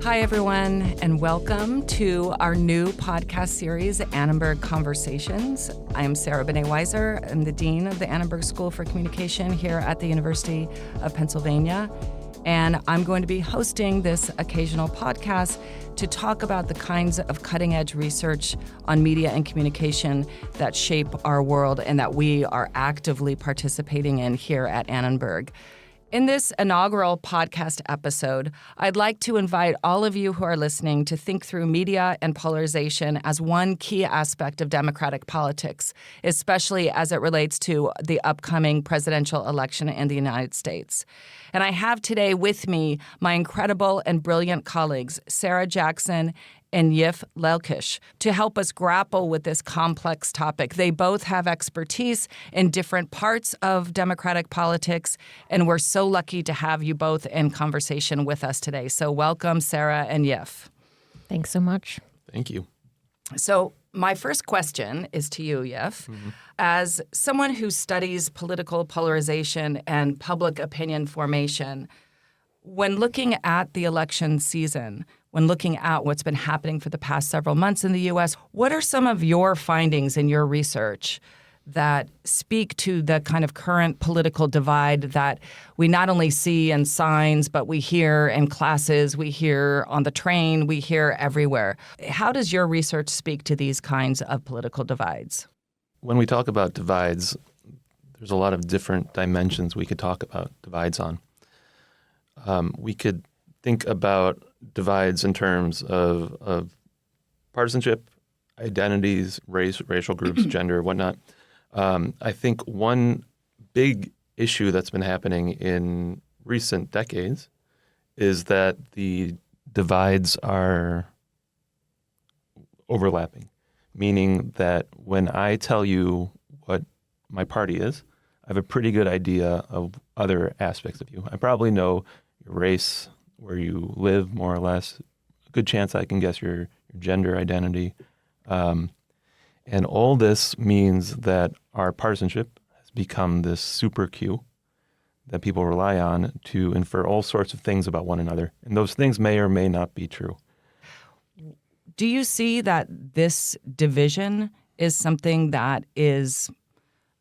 Hi, everyone, and welcome to our new podcast series, Annenberg Conversations. I am Sarah Banet-Weiser. I'm the Dean of the Annenberg School for Communication here at the University of Pennsylvania. And I'm going to be hosting this occasional podcast to talk about the kinds of cutting-edge research on media and communication that shape our world and that we are actively participating in here at Annenberg. In this inaugural podcast episode, I'd like to invite all of you who are listening to think through media and polarization as one key aspect of democratic politics, especially as it relates to the upcoming presidential election in the United States. And I have today with me my incredible and brilliant colleagues, Sarah Jackson and Yphtach Lelkes, to help us grapple with this complex topic. They both have expertise in different parts of democratic politics, and we're so lucky to have you both in conversation with us today. So welcome, Sarah and Yphtach. Thanks so much. Thank you. So my first question is to you, Yphtach. As someone who studies political polarization and public opinion formation, when looking at the election season, when looking at what's been happening for the past several months in the U.S., what are some of your findings in your research that speak to the kind of current political divide that we not only see in signs, but we hear in classes, we hear on the train, we hear everywhere? How does your research speak to these kinds of political divides? When we talk about divides, there's a lot of different dimensions we could talk about divides on. We could think about divides in terms of partisanship, identities, racial groups, gender, whatnot. I think one big issue that's been happening in recent decades is that the divides are overlapping, meaning that when I tell you what my party is, I have a pretty good idea of other aspects of you. I probably know your race, where you live, more or less. A good chance I can guess your gender identity. And all this means that our partisanship has become this super cue that people rely on to infer all sorts of things about one another. And those things may or may not be true. Do you see that this division is something that is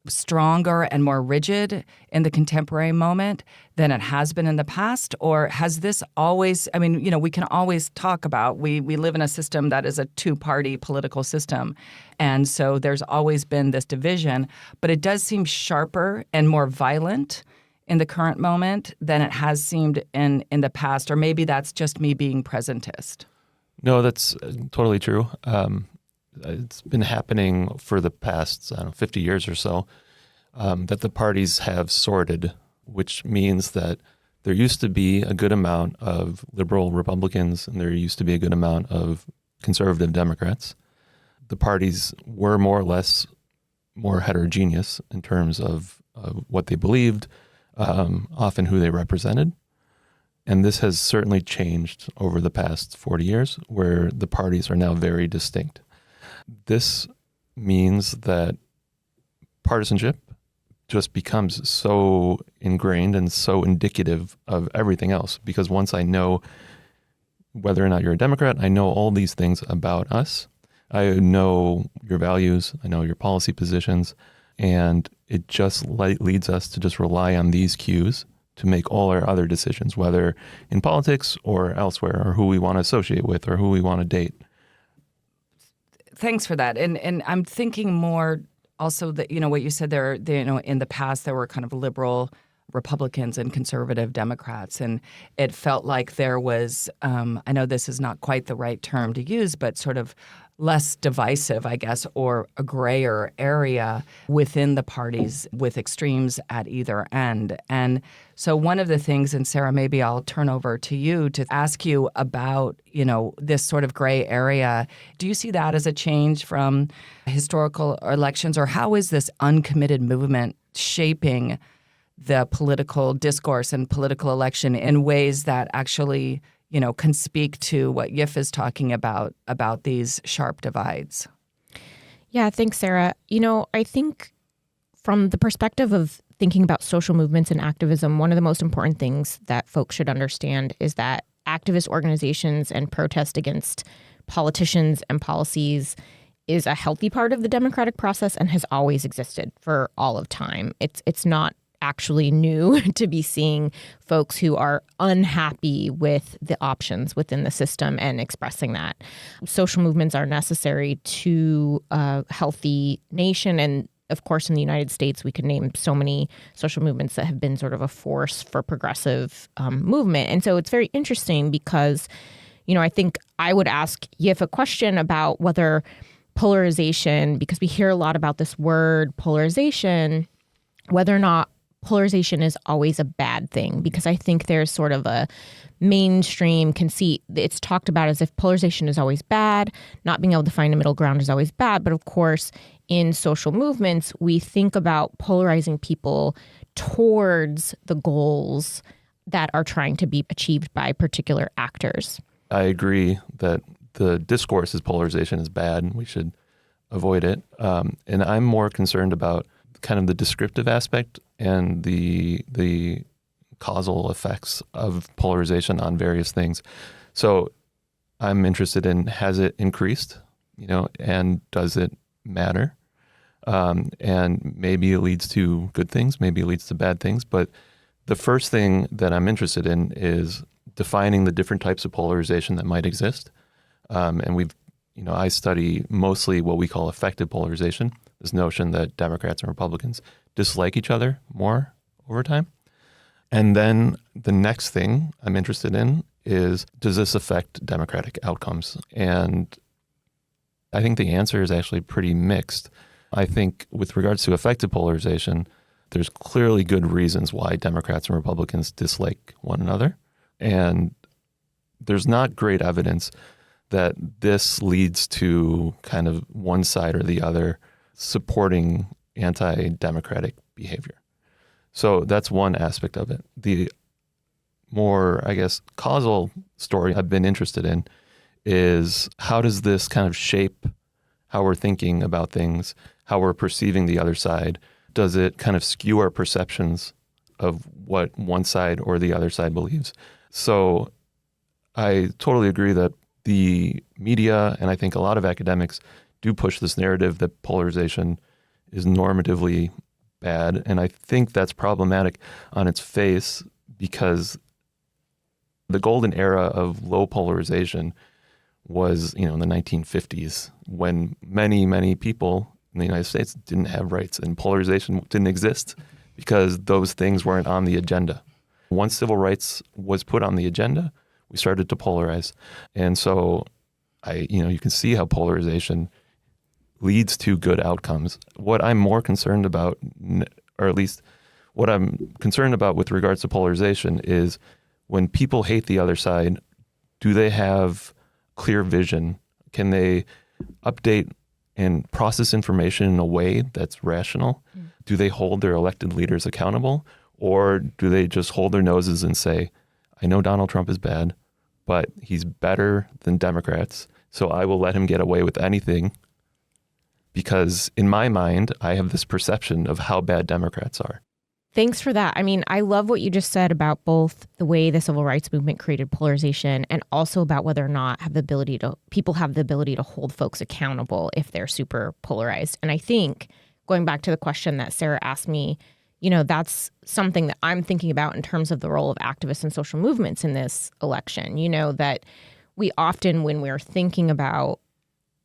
stronger and more rigid in the contemporary moment than it has been in the past? Or has this always, we can always talk about, we live in a system that is a two-party political system. And so there's always been this division, but it does seem sharper and more violent in the current moment than it has seemed in the past. Or maybe that's just me being presentist. No, that's totally true. It's been happening for the past, 50 years or so, that the parties have sorted, which means that there used to be a good amount of liberal Republicans and there used to be a good amount of conservative Democrats. The parties were more or less more heterogeneous in terms of what they believed, often who they represented. And this has certainly changed over the past 40 years, where the parties are now very distinct. This means that partisanship just becomes so ingrained and so indicative of everything else. Because once I know whether or not you're a Democrat, I know all these things about us. I know your values, I know your policy positions, and it just leads us to just rely on these cues to make all our other decisions, whether in politics or elsewhere, or who we want to associate with or who we want to date. Thanks for that. And I'm thinking more also that, what you said there, in the past, there were kind of liberal Republicans and conservative Democrats. And it felt like there was, I know this is not quite the right term to use, but sort of less divisive, I guess, or a grayer area within the parties with extremes at either end. And so one of the things, and Sarah, maybe I'll turn over to you to ask you about, this sort of gray area. Do you see that as a change from historical elections, or how is this uncommitted movement shaping the political discourse and political election in ways that actually can speak to what Yphtach is talking about these sharp divides? Yeah, thanks, Sarah. I think from the perspective of thinking about social movements and activism, one of the most important things that folks should understand is that activist organizations and protest against politicians and policies is a healthy part of the democratic process and has always existed for all of time. It's not actually new to be seeing folks who are unhappy with the options within the system and expressing that. Social movements are necessary to a healthy nation. And of course, in the United States, we could name so many social movements that have been sort of a force for progressive movement. And so it's very interesting because, I think I would ask Yif a question about whether polarization, because we hear a lot about this word polarization, whether or not polarization is always a bad thing, because I think there's sort of a mainstream conceit. It's talked about as if polarization is always bad, not being able to find a middle ground is always bad. But of course, in social movements, we think about polarizing people towards the goals that are trying to be achieved by particular actors. I agree that the discourse is polarization is bad and we should avoid it. And I'm more concerned about kind of the descriptive aspect and the causal effects of polarization on various things. So I'm interested in, has it increased, and does it matter? And maybe it leads to good things, maybe it leads to bad things. But the first thing that I'm interested in is defining the different types of polarization that might exist. And I study mostly what we call affective polarization, this notion that Democrats and Republicans dislike each other more over time. And then the next thing I'm interested in is, does this affect democratic outcomes? And I think the answer is actually pretty mixed. I think with regards to affective polarization, there's clearly good reasons why Democrats and Republicans dislike one another. And there's not great evidence that this leads to kind of one side or the other supporting anti-democratic behavior. So that's one aspect of it. The more, causal story I've been interested in is, how does this kind of shape how we're thinking about things, how we're perceiving the other side? Does it kind of skew our perceptions of what one side or the other side believes? So I totally agree that the media, and I think a lot of academics, do push this narrative that polarization is normatively bad. And I think that's problematic on its face, because the golden era of low polarization was, in the 1950s, when many, many people in the United States didn't have rights and polarization didn't exist because those things weren't on the agenda. Once civil rights was put on the agenda, we started to polarize. And so you can see how polarization leads to good outcomes. What I'm more concerned about, or at least what I'm concerned about with regards to polarization, is when people hate the other side, do they have clear vision? Can they update and process information in a way that's rational? Do they hold their elected leaders accountable? Or do they just hold their noses and say, I know Donald Trump is bad, but he's better than Democrats, so I will let him get away with anything, because in my mind, I have this perception of how bad Democrats are. Thanks for that. I mean, I love what you just said about both the way the civil rights movement created polarization and also about whether or not people have the ability to hold folks accountable if they're super polarized. And I think, going back to the question that Sarah asked me, that's something that I'm thinking about in terms of the role of activists and social movements in this election. That we often, when we're thinking about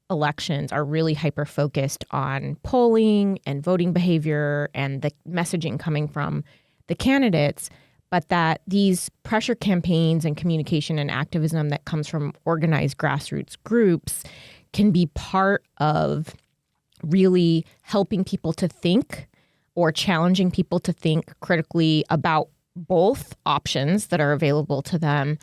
elections, are really hyper-focused on polling and voting behavior and the messaging coming from the candidates, but that these pressure campaigns and communication and activism that comes from organized grassroots groups can be part of really helping people to think, or challenging people to think critically about both options that are available to them.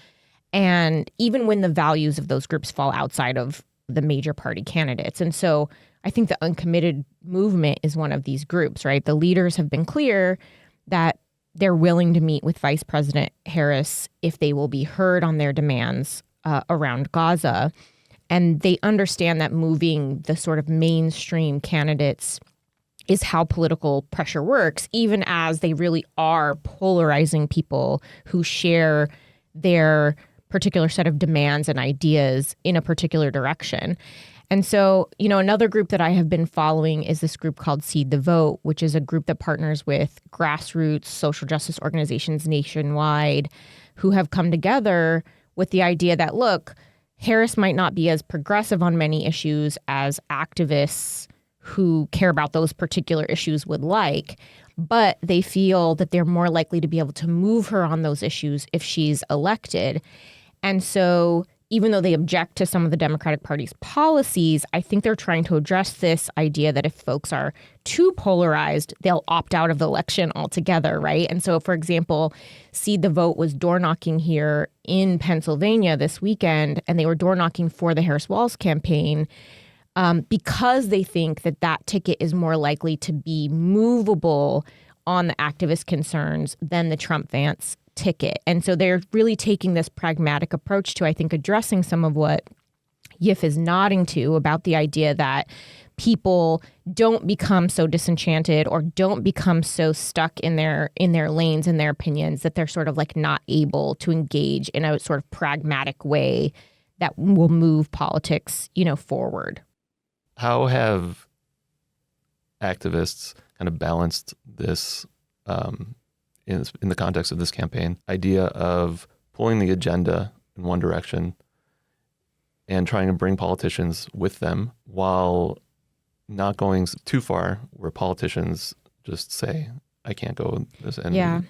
And even when the values of those groups fall outside of the major party candidates. And so I think the uncommitted movement is one of these groups, right? The leaders have been clear that they're willing to meet with Vice President Harris if they will be heard on their demands around Gaza. And they understand that moving the sort of mainstream candidates is how political pressure works, even as they really are polarizing people who share their particular set of demands and ideas in a particular direction. And so, another group that I have been following is this group called Seed the Vote, which is a group that partners with grassroots social justice organizations nationwide who have come together with the idea that, look, Harris might not be as progressive on many issues as activists who care about those particular issues would like, but they feel that they're more likely to be able to move her on those issues if she's elected. And so even though they object to some of the Democratic Party's policies, I think they're trying to address this idea that if folks are too polarized, they'll opt out of the election altogether, right? And so, for example, Seed the Vote was door knocking here in Pennsylvania this weekend, and they were door knocking for the Harris-Walz campaign because they think that that ticket is more likely to be movable on the activist concerns than the Trump-Vance ticket. And so they're really taking this pragmatic approach to, I think, addressing some of what Yif is nodding to about the idea that people don't become so disenchanted or don't become so stuck in their lanes and their opinions that they're sort of like not able to engage in a sort of pragmatic way that will move politics, forward. How have activists kind of balanced this in the context of this campaign, idea of pulling the agenda in one direction and trying to bring politicians with them while not going too far where politicians just say, I can't go this end. Yeah,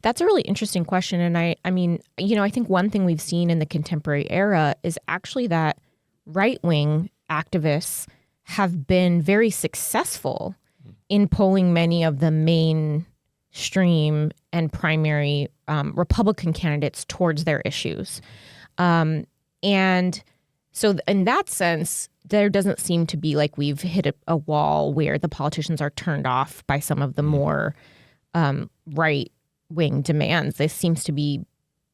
that's a really interesting question. And I mean, I think one thing we've seen in the contemporary era is actually that right-wing activists have been very successful in pulling many of the mainstream and primary Republican candidates towards their issues. And so in that sense, there doesn't seem to be like we've hit a wall where the politicians are turned off by some of the more right-wing demands. This seems to be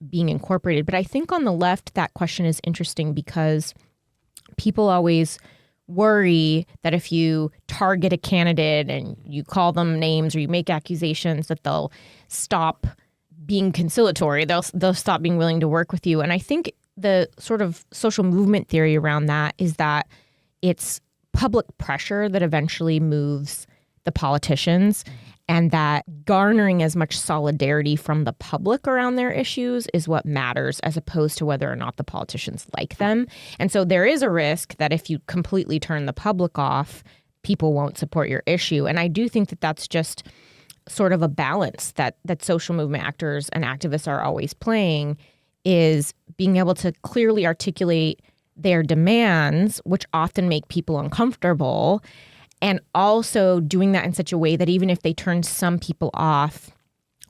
being incorporated. But I think on the left, that question is interesting because people always worry that if you target a candidate and you call them names or you make accusations that they'll stop being conciliatory, they'll stop being willing to work with you. And I think the sort of social movement theory around that is that it's public pressure that eventually moves the politicians, and that garnering as much solidarity from the public around their issues is what matters, as opposed to whether or not the politicians like them. And so there is a risk that if you completely turn the public off, people won't support your issue. And I do think that that's just sort of a balance that social movement actors and activists are always playing, is being able to clearly articulate their demands, which often make people uncomfortable, and also doing that in such a way that even if they turn some people off,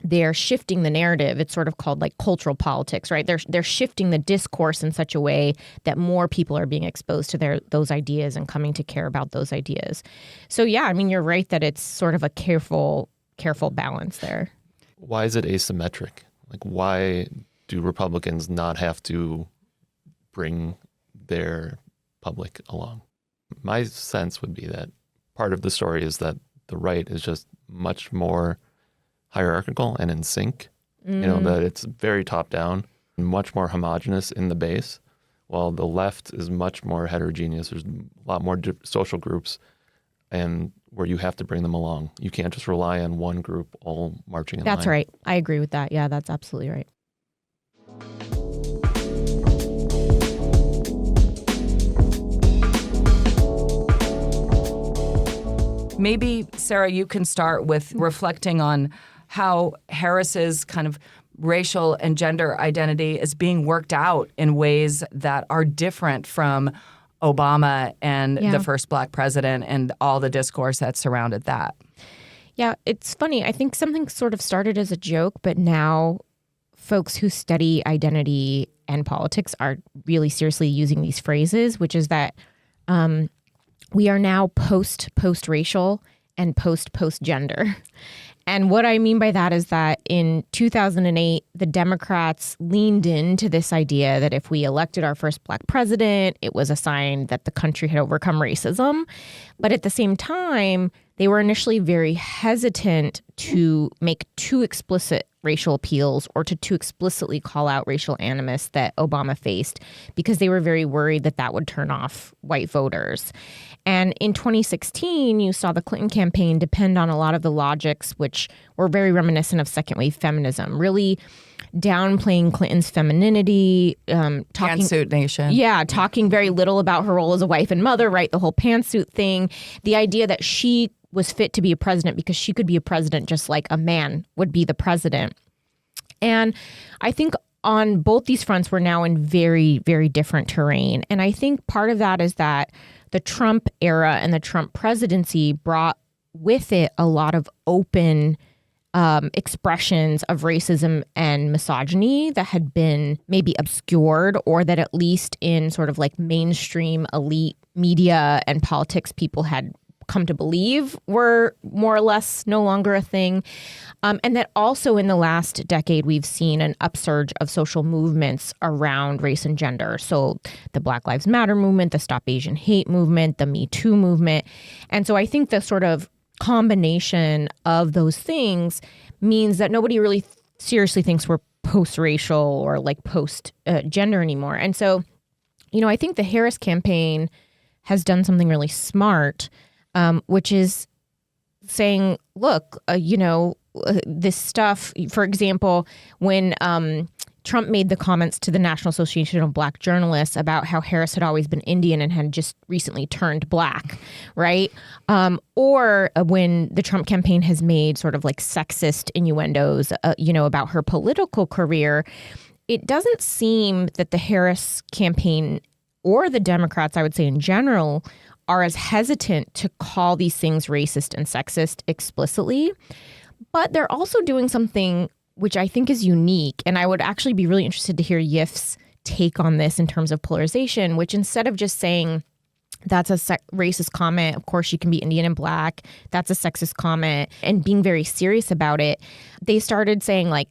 they're shifting the narrative. It's sort of called like cultural politics, right? They're shifting the discourse in such a way that more people are being exposed to those ideas and coming to care about those ideas. So yeah, I mean, you're right that it's sort of a careful balance there. Why is it asymmetric? Like, why do Republicans not have to bring their public along? My sense would be that part of the story is that the right is just much more hierarchical and in sync, that it's very top down, much more homogenous in the base, while the left is much more heterogeneous. There's a lot more social groups, and where you have to bring them along. You can't just rely on one group all marching in line. That's right. I agree with that. Yeah, that's absolutely right. Maybe, Sarah, you can start with reflecting on how Harris's kind of racial and gender identity is being worked out in ways that are different from Obama and the first Black president and all the discourse that surrounded that. Yeah, it's funny. I think something sort of started as a joke, but now folks who study identity and politics are really seriously using these phrases, which is that we are now post-racial and post-gender. And what I mean by that is that in 2008, the Democrats leaned into this idea that if we elected our first Black president, it was a sign that the country had overcome racism. But at the same time, they were initially very hesitant to make too explicit racial appeals or to too explicitly call out racial animus that Obama faced, because they were very worried that that would turn off white voters. And in 2016, you saw the Clinton campaign depend on a lot of the logics, which were very reminiscent of second wave feminism, really downplaying Clinton's femininity, Pantsuit Nation. Yeah, talking very little about her role as a wife and mother, right? The whole pantsuit thing, the idea that she was fit to be a president because she could be a president just like a man would be the president. And I think on both these fronts, we're now in very, very different terrain. And I think part of that is that the Trump era and the Trump presidency brought with it a lot of open expressions of racism and misogyny that had been maybe obscured, or that at least in sort of like mainstream elite media and politics people had come to believe were more or less no longer a thing. And that also in the last decade, we've seen an upsurge of social movements around race and gender. So the Black Lives Matter movement, the Stop Asian Hate movement, the Me Too movement. And so I think the sort of combination of those things means that nobody really seriously thinks we're post-racial or like post-gender anymore. And so, you know, I think the Harris campaign has done something really smart, which is saying, look, this stuff, for example, when Trump made the comments to the National Association of Black Journalists about how Harris had always been Indian and had just recently turned black, right? Or when the Trump campaign has made sort of like sexist innuendos, about her political career, it doesn't seem that the Harris campaign or the Democrats, I would say in general, are as hesitant to call these things racist and sexist explicitly. But they're also doing something which I think is unique. And I would actually be really interested to hear Yif's take on this in terms of polarization, which instead of just saying that's a racist comment, of course you can be Indian and black, that's a sexist comment, and being very serious about it, they started saying like,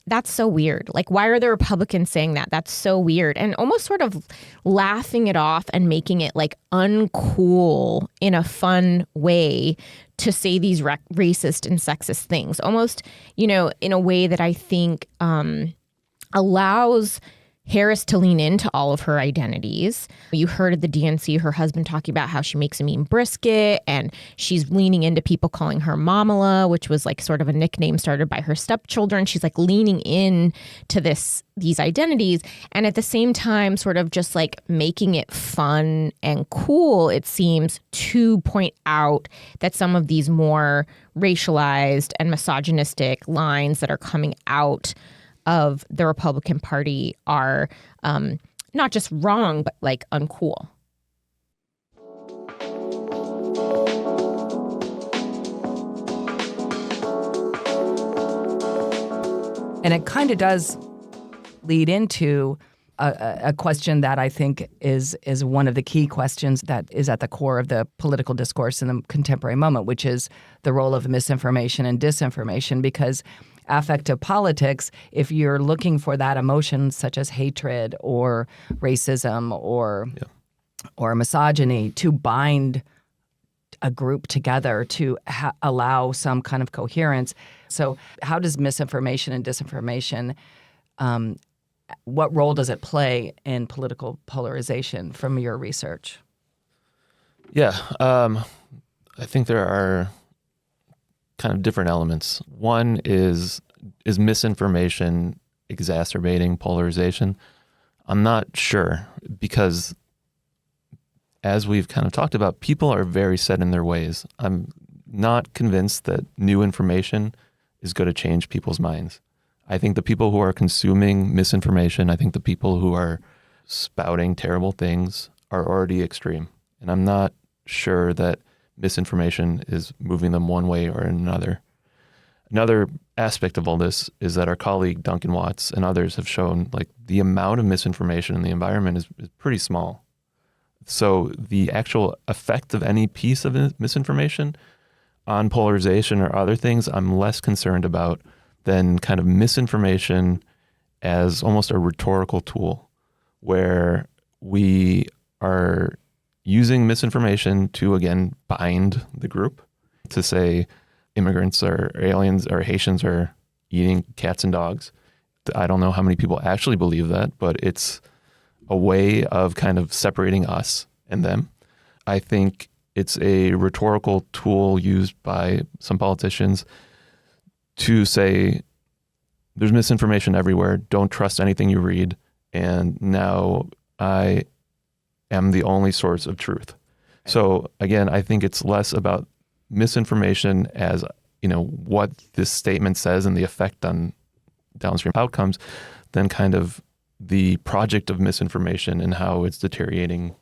that's so weird. Like, why are the Republicans saying that? That's so weird. And almost sort of laughing it off and making it like uncool in a fun way to say these racist and sexist things. Almost, in a way that I think allows Harris to lean into all of her identities. You heard at the DNC her husband talking about how she makes a mean brisket, and she's leaning into people calling her Mamala, which was like sort of a nickname started by her stepchildren. She's like leaning in to these identities, and at the same time sort of just like making it fun and cool, it seems, to point out that some of these more racialized and misogynistic lines that are coming out of the Republican Party are not just wrong, but like uncool. And it kind of does lead into a question that I think is one of the key questions that is at the core of the political discourse in the contemporary moment, which is the role of misinformation and disinformation. Because affective politics, if you're looking for that emotion such as hatred or racism or misogyny to bind a group together to allow some kind of coherence. So how does misinformation and disinformation, what role does it play in political polarization from your research? Yeah, I think there are kind of different elements. One is misinformation exacerbating polarization? I'm not sure, because as we've kind of talked about, people are very set in their ways. I'm not convinced that new information is going to change people's minds. I think the people who are consuming misinformation, I think the people who are spouting terrible things are already extreme. And I'm not sure that misinformation is moving them one way or another. Another aspect of all this is that our colleague Duncan Watts and others have shown like the amount of misinformation in the environment is pretty small. So the actual effect of any piece of misinformation on polarization or other things, I'm less concerned about than kind of misinformation as almost a rhetorical tool where we are using misinformation to, again, bind the group, to say immigrants or aliens or Haitians are eating cats and dogs. I don't know how many people actually believe that, but it's a way of kind of separating us and them. I think it's a rhetorical tool used by some politicians to say there's misinformation everywhere. Don't trust anything you read. And now I am the only source of truth. So again, I think it's less about misinformation as, what this statement says and the effect on downstream outcomes than kind of the project of misinformation and how it's deteriorating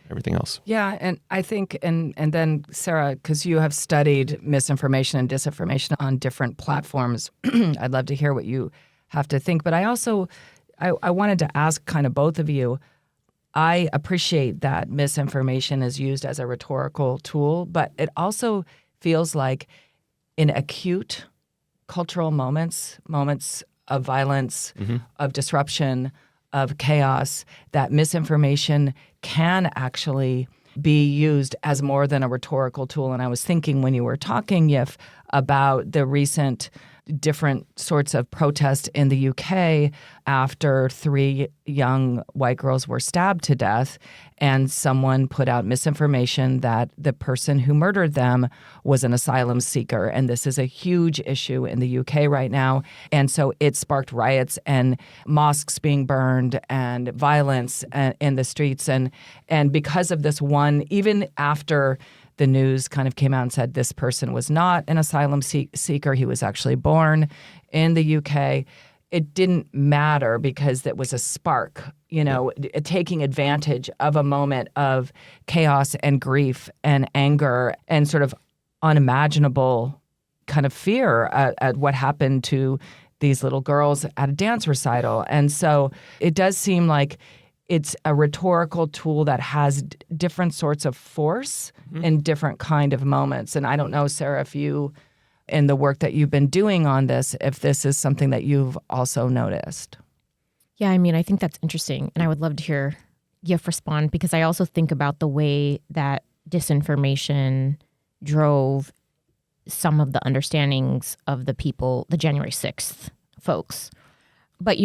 everything else. Yeah, and I think, and then Sarah, because you have studied misinformation and disinformation on different platforms, I'd love to hear what you have to think. But I also, I wanted to ask kind of both of you, I appreciate that misinformation is used as a rhetorical tool, but it also feels like in acute cultural moments of violence, of disruption, of chaos, that misinformation can actually be used as more than a rhetorical tool. And I was thinking when you were talking, Yif, about the recent different sorts of protests in the UK after 3 young white girls were stabbed to death, and someone put out misinformation that the person who murdered them was an asylum seeker. And this is a huge issue in the UK right now. And so it sparked riots and mosques being burned and violence in the streets. And because of this one, even after the news kind of came out and said this person was not an asylum seeker, he was actually born in the UK, it didn't matter because it was a spark, taking advantage of a moment of chaos and grief and anger and sort of unimaginable kind of fear at what happened to these little girls at a dance recital. And so it does seem like it's a rhetorical tool that has different sorts of force in different kind of moments. And I don't know, Sarah, if you, in the work that you've been doing on this, if this is something that you've also noticed. Yeah, I think that's interesting. And I would love to hear Yif respond, because I also think about the way that disinformation drove some of the understandings of the people, the January 6th folks. But,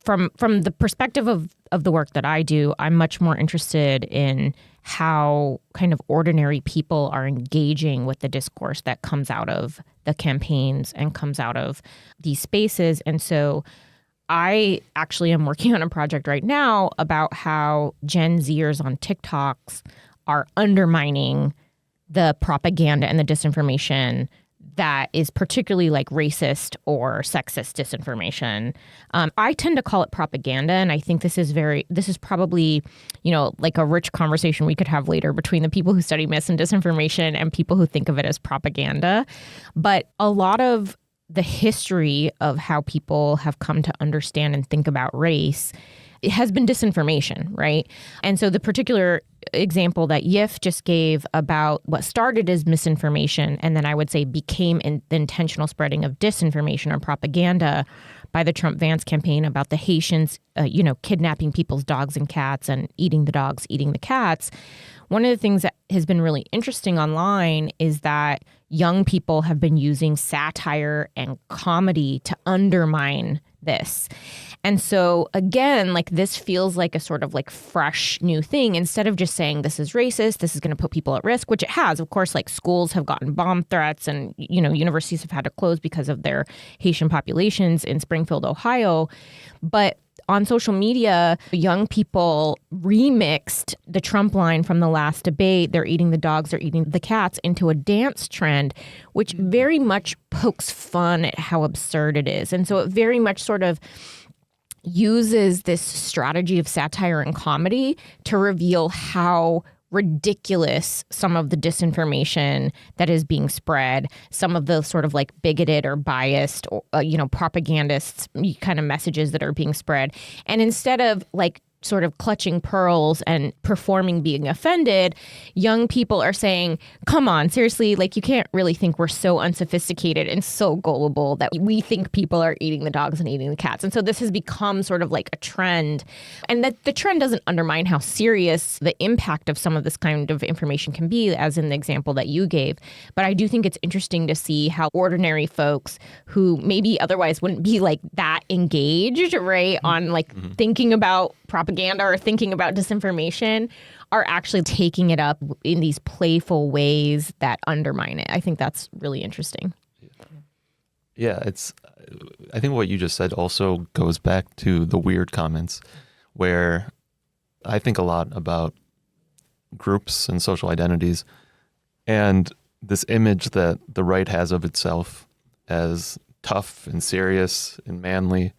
from the perspective of the work that I do, I'm much more interested in how kind of ordinary people are engaging with the discourse that comes out of the campaigns and comes out of these spaces. And so I actually am working on a project right now about how Gen Zers on TikToks are undermining the propaganda and the disinformation that is particularly like racist or sexist disinformation. I tend to call it propaganda, and I think this is probably, like a rich conversation we could have later between the people who study mis and disinformation and people who think of it as propaganda. But a lot of the history of how people have come to understand and think about race, it has been disinformation, right? And so the particular example that Yif just gave about what started as misinformation and then I would say became the intentional spreading of disinformation or propaganda by the Trump-Vance campaign about the Haitians, kidnapping people's dogs and cats and eating the dogs, eating the cats. One of the things that has been really interesting online is that young people have been using satire and comedy to undermine this. And so again, like this feels like a sort of like fresh new thing. Instead of just saying this is racist, this is going to put people at risk, which it has. Of course, like schools have gotten bomb threats and, universities have had to close because of their Haitian populations in Springfield, Ohio. But on social media, young people remixed the Trump line from the last debate, they're eating the dogs, they're eating the cats, into a dance trend, which very much pokes fun at how absurd it is. And so it very much sort of uses this strategy of satire and comedy to reveal how ridiculous some of the disinformation that is being spread, some of the sort of like bigoted or biased, propagandists kind of messages that are being spread. And instead of like sort of clutching pearls and performing being offended, young people are saying, come on, seriously, like you can't really think we're so unsophisticated and so gullible that we think people are eating the dogs and eating the cats. And so this has become sort of like a trend. And that the trend doesn't undermine how serious the impact of some of this kind of information can be, as in the example that you gave. But I do think it's interesting to see how ordinary folks who maybe otherwise wouldn't be like that engaged, right, on like thinking about propaganda or thinking about disinformation are actually taking it up in these playful ways that undermine it. I think that's really interesting. Yeah, I think what you just said also goes back to the weird comments, where I think a lot about groups and social identities and this image that the right has of itself as tough and serious and manly,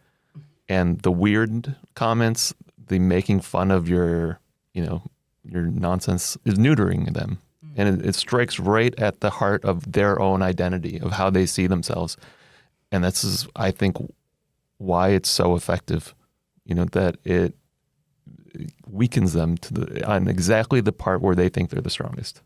and the weird comments, the making fun of your nonsense is neutering them. And it strikes right at the heart of their own identity, of how they see themselves. And this is, I think, why it's so effective, that it weakens them on exactly the part where they think they're the strongest.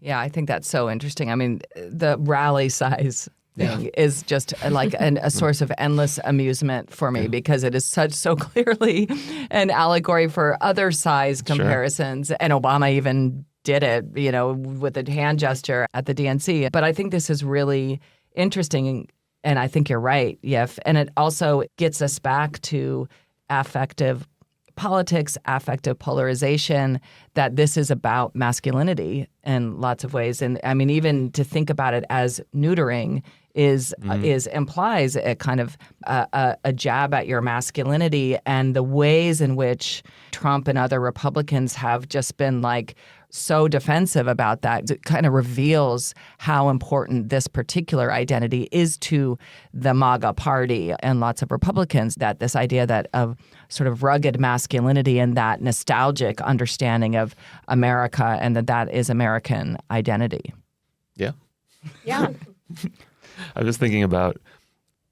Yeah, I think that's so interesting. I mean, the rally size thing is just like a source of endless amusement for me because it is so clearly an allegory for other size comparisons. Sure. And Obama even did it, with a hand gesture at the DNC. But I think this is really interesting. And I think you're right, Yif. And it also gets us back to affective politics, affective polarization, that this is about masculinity in lots of ways. And I mean, even to think about it as neutering implies a kind of a jab at your masculinity, and the ways in which Trump and other Republicans have just been like so defensive about that. It kind of reveals how important this particular identity is to the MAGA party and lots of Republicans, that this idea that of sort of rugged masculinity and that nostalgic understanding of America, and that is American identity. Yeah. Yeah. I was thinking about,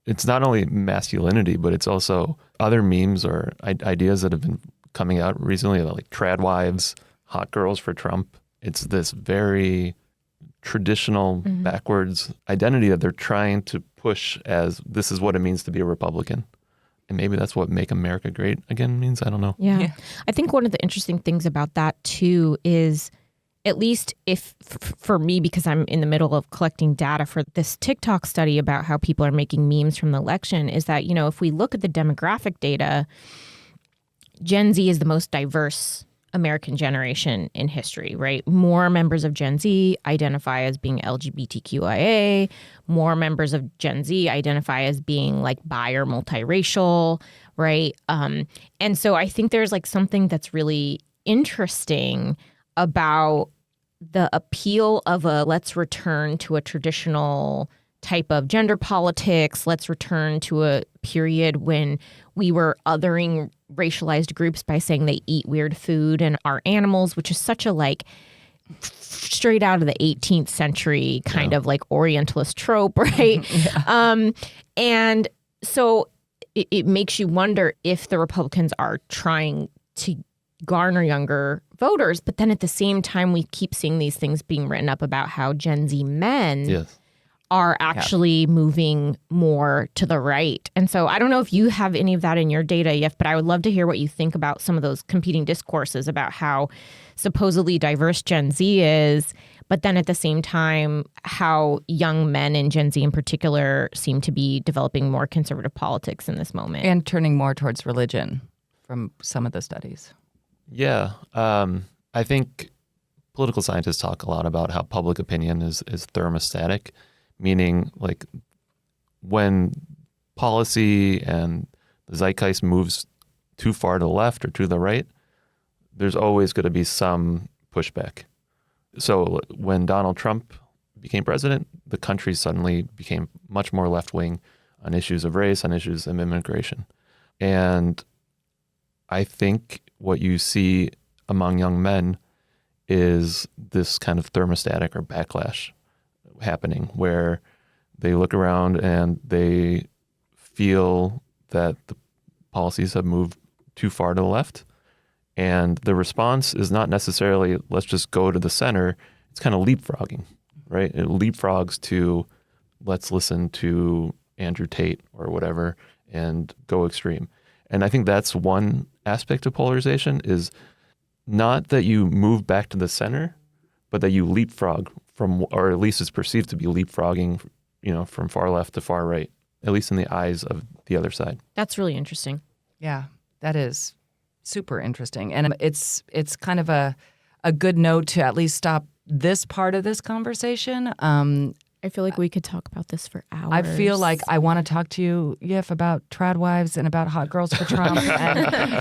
it's not only masculinity, but it's also other memes or ideas that have been coming out recently, like trad wives, hot girls for Trump. It's this very traditional, backwards identity that they're trying to push as this is what it means to be a Republican. And maybe that's what Make America Great Again means. I don't know. Yeah. I think one of the interesting things about that, too, is at least if for me, because I'm in the middle of collecting data for this TikTok study about how people are making memes from the election, is that, if we look at the demographic data, Gen Z is the most diverse American generation in history, right? More members of Gen Z identify as being LGBTQIA. More members of Gen Z identify as being like bi or multiracial, right? And so I think there's like something that's really interesting about the appeal of let's return to a traditional type of gender politics. Let's return to a period when we were othering racialized groups by saying they eat weird food and are animals, which is such a like straight out of the 18th century kind of like Orientalist trope, right? And so it makes you wonder if the Republicans are trying to garner younger voters, but then at the same time, we keep seeing these things being written up about how Gen Z men are actually moving more to the right. And so I don't know if you have any of that in your data yet, but I would love to hear what you think about some of those competing discourses about how supposedly diverse Gen Z is, but then at the same time, how young men and Gen Z in particular seem to be developing more conservative politics in this moment. And turning more towards religion from some of the studies. Yeah. I think political scientists talk a lot about how public opinion is thermostatic, meaning like when policy and the zeitgeist moves too far to the left or to the right, there's always going to be some pushback. So when Donald Trump became president, the country suddenly became much more left-wing on issues of race, on issues of immigration. And I think what you see among young men is this kind of thermostatic or backlash happening where they look around and they feel that the policies have moved too far to the left, And the response is not necessarily, let's just go to the center. It's kind of leapfrogging, right? It leapfrogs to, let's listen to Andrew Tate or whatever and go extreme. And I think that's one aspect of polarization, is not that you move back to the center, but that you leapfrog from, or at least it's perceived to be leapfrogging, from far left to far right, at least in the eyes of the other side. That's really interesting. Yeah, that is super interesting. And it's kind of a good note to at least stop this part of this conversation. I feel like we could talk about this for hours. I feel like I want to talk to you, Yif, about trad wives and about hot girls for Trump.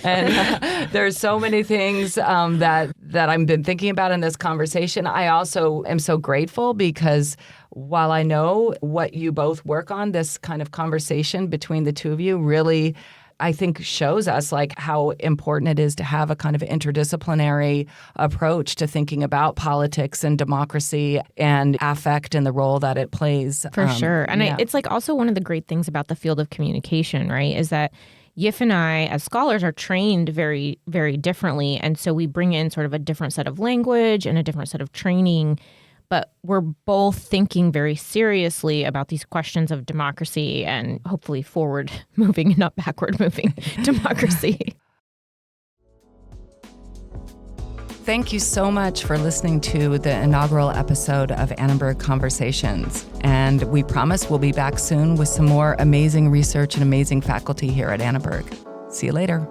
and there's so many things that I've been thinking about in this conversation. I also am so grateful because while I know what you both work on, this kind of conversation between the two of you really, I think, shows us like how important it is to have a kind of interdisciplinary approach to thinking about politics and democracy and affect and the role that it plays. For sure. And it's like also one of the great things about the field of communication, right, is that Yif and I, as scholars, are trained very, very differently. And so we bring in sort of a different set of language and a different set of training. But we're both thinking very seriously about these questions of democracy and hopefully forward-moving, not backward-moving democracy. Thank you so much for listening to the inaugural episode of Annenberg Conversations. And we promise we'll be back soon with some more amazing research and amazing faculty here at Annenberg. See you later.